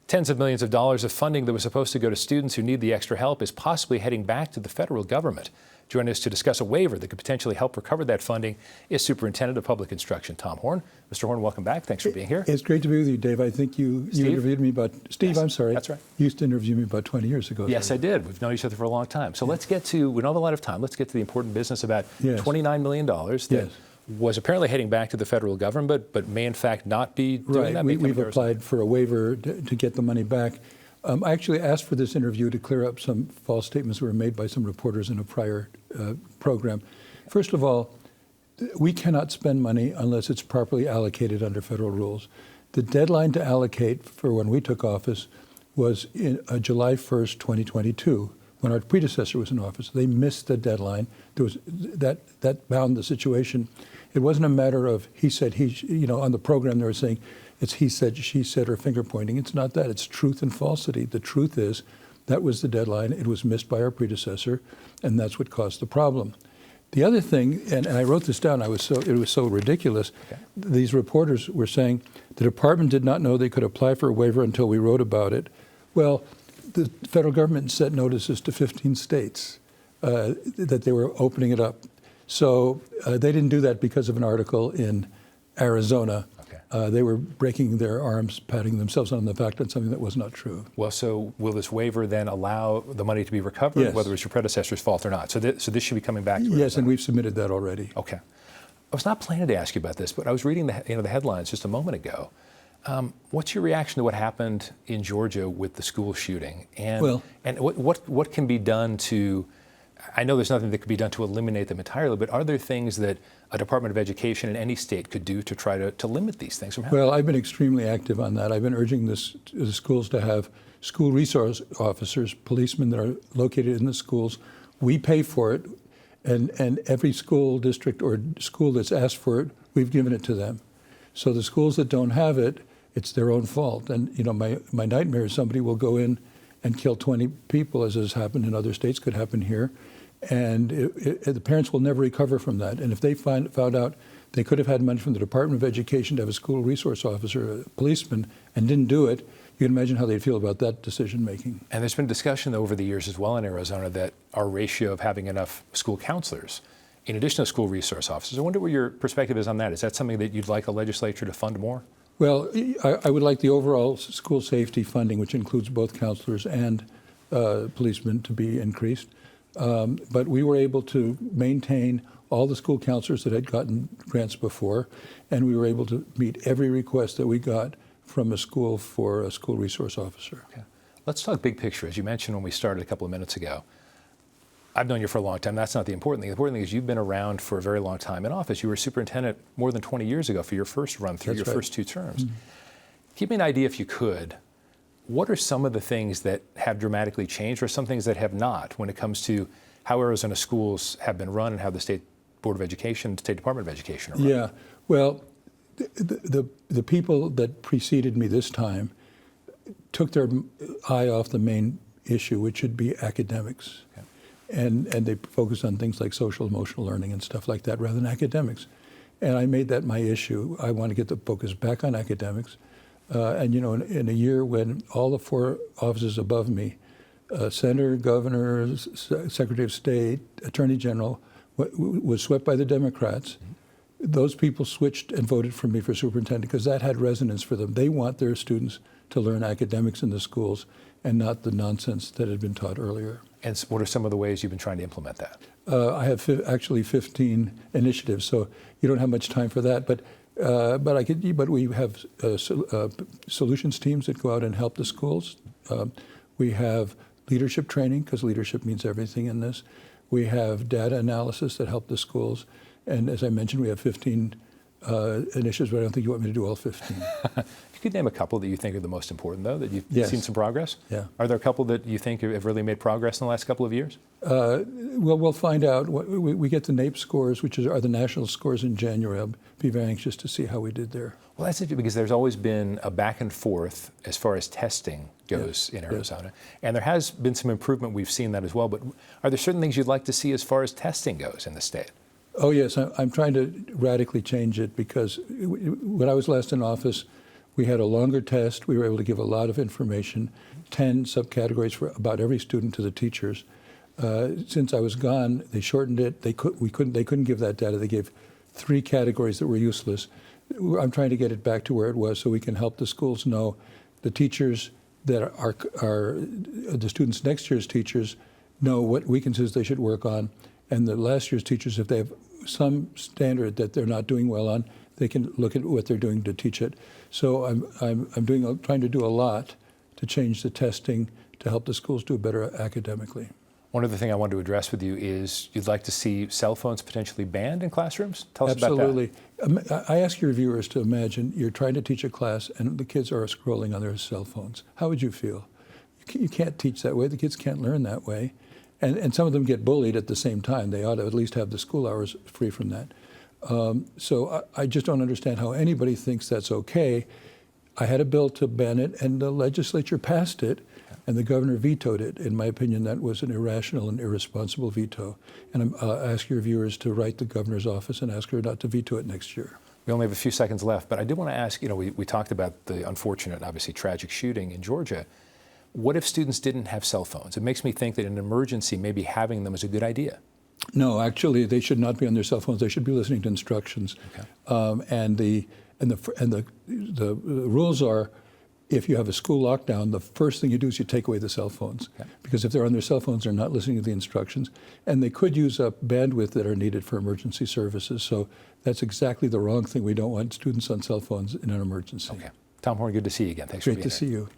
Tens of millions of dollars of funding that was supposed to go to students who need the extra help is possibly heading back to the federal government. Joining us to discuss a waiver that could potentially help recover that funding is Superintendent of Public Instruction Tom Horne. Mr. Horne, welcome back. Thanks for being here. It's great to be with you, Dave. I think you interviewed me about, Steve, Yes, I'm sorry. That's right. You used to interview me about 20 years ago. Yes, I did. We've known each other for a long time. So let's get to, we don't have a lot of time, let's get to the important business about $29 million that was apparently heading back to the federal government, but may in fact not be doing that. We've applied for a waiver to get the money back. I actually asked for this interview to clear up some false statements that were made by some reporters in a prior program. First of all, we cannot spend money unless it's properly allocated under federal rules. The deadline to allocate for when we took office was in July 1st, 2022, when our predecessor was in office. They missed the deadline. There was that bound the situation. It wasn't a matter of he said, on the program they were saying it's he said, she said, or finger pointing. It's not that. It's truth and falsity. The truth is that was the deadline. It was missed by our predecessor, and that's what caused the problem. The other thing, and I wrote this down, it was so ridiculous. Okay. These reporters were saying the department did not know they could apply for a waiver until we wrote about it. Well, the federal government sent notices to 15 states that they were opening it up. So they didn't do that because of an article in Arizona. Okay. They were breaking their arms, patting themselves on the back on something that was not true. Well, so will this waiver then allow the money to be recovered, yes, whether it's your predecessor's fault or not? So this should be coming back to Yes, and we've submitted that already. Okay. I was not planning to ask you about this, but I was reading the headlines just a moment ago. What's your reaction to what happened in Georgia with the school shooting? And what can be done to, I know there's nothing that could be done to eliminate them entirely, but are there things that a Department of Education in any state could do to try to limit these things from happening? Well, I've been extremely active on that. I've been urging the schools to have school resource officers, policemen that are located in the schools. We pay for it, and every school district or school that's asked for it, we've given it to them. So the schools that don't have it, it's their own fault. And my nightmare is somebody will go in and kill 20 people, as has happened in other states, could happen here. And the parents will never recover from that. And if they found out they could have had money from the Department of Education to have a school resource officer, a policeman, and didn't do it, you can imagine how they'd feel about that decision making. And there's been discussion over the years as well in Arizona that our ratio of having enough school counselors, in addition to school resource officers, I wonder what your perspective is on that. Is that something that you'd like a legislature to fund more? Well, I would like the overall school safety funding, which includes both counselors and policemen, to be increased. But we were able to maintain all the school counselors that had gotten grants before, and we were able to meet every request that we got from a school for a school resource officer. Okay. Let's talk big picture. As you mentioned when we started a couple of minutes ago, I've known you for a long time. That's not the important thing. The important thing is you've been around for a very long time in office. You were superintendent more than 20 years ago for your first run through, your first 2 terms. Mm-hmm. Give me an idea, if you could, what are some of the things that have dramatically changed or some things that have not when it comes to how Arizona schools have been run and how the State Board of Education, State Department of Education are run? Yeah, well, the people that preceded me this time took their eye off the main issue, which should be academics. Okay. And they focused on things like social emotional learning and stuff like that rather than academics. And I made that my issue. I want to get the focus back on academics. And in a year when all the 4 offices above me, Senator, Governor, Secretary of State, Attorney General, was swept by the Democrats, those people switched and voted for me for superintendent because that had resonance for them. They want their students to learn academics in the schools and not the nonsense that had been taught earlier. And what are some of the ways you've been trying to implement that? I have actually 15 initiatives, so you don't have much time for that. But we have solutions teams that go out and help the schools. We have leadership training, because leadership means everything in this. We have data analysis that help the schools. And as I mentioned, we have 15 initiatives, but I don't think you want me to do all 15. You could name a couple that you think are the most important, though, that you've seen some progress? Yeah. Are there a couple that you think have really made progress in the last couple of years? Well, we'll find out. We get the NAEP scores, which are the national scores in January. I'll be very anxious to see how we did there. Well, that's it, because there's always been a back and forth as far as testing goes in Arizona. And there has been some improvement. We've seen that as well. But are there certain things you'd like to see as far as testing goes in the state? Oh, yes. I'm trying to radically change it because when I was last in office, We had a longer test. We were able to give a lot of information, 10 subcategories for about every student to the teachers. Since I was gone, they shortened it. They couldn't give that data. They gave 3 categories that were useless. I'm trying to get it back to where it was so we can help the schools know the teachers that are the students' next year's teachers know what weaknesses they should work on, and the last year's teachers, if they have some standard that they're not doing well on, they can look at what they're doing to teach it. So I'm trying to do a lot to change the testing to help the schools do better academically. One other thing I wanted to address with you is you'd like to see cell phones potentially banned in classrooms? Tell us about that. Absolutely. I ask your viewers to imagine you're trying to teach a class and the kids are scrolling on their cell phones. How would you feel? You can't teach that way. The kids can't learn that way. And some of them get bullied at the same time. They ought to at least have the school hours free from that. So I just don't understand how anybody thinks that's okay. I had a bill to ban it, and the legislature passed it, and the governor vetoed it. In my opinion, that was an irrational and irresponsible veto. And I'll ask your viewers to write the governor's office and ask her not to veto it next year. We only have a few seconds left, but I did want to ask, we talked about the unfortunate, obviously tragic shooting in Georgia. What if students didn't have cell phones? It makes me think that in an emergency, maybe having them is a good idea. No, actually, they should not be on their cell phones. They should be listening to instructions. Okay. And the rules are, if you have a school lockdown, the first thing you do is you take away the cell phones. Okay. Because if they're on their cell phones, they're not listening to the instructions. And they could use up bandwidth that are needed for emergency services. So that's exactly the wrong thing. We don't want students on cell phones in an emergency. Okay. Tom Horn, good to see you again. Thanks for being here. Great to see you.